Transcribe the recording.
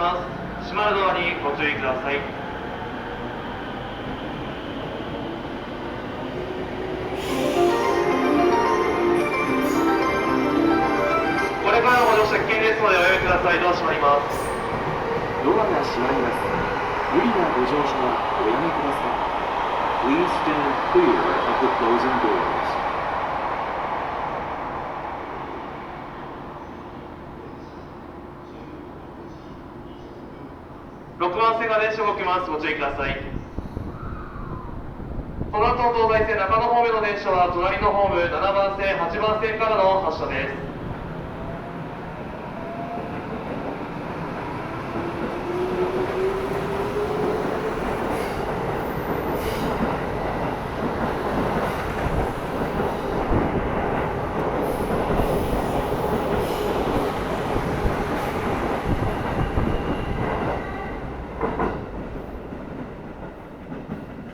閉まるドアにご注意ください。これからご乗車危険ですのでおやめください。ドア閉まります。ドアが閉まります。無理なご乗車はおやめください。Please stand clear of the closing doors. 6番線が電車動きます。ご注意ください。この後東西線中野方面の電車は隣のホーム7番線8番線からの発車です。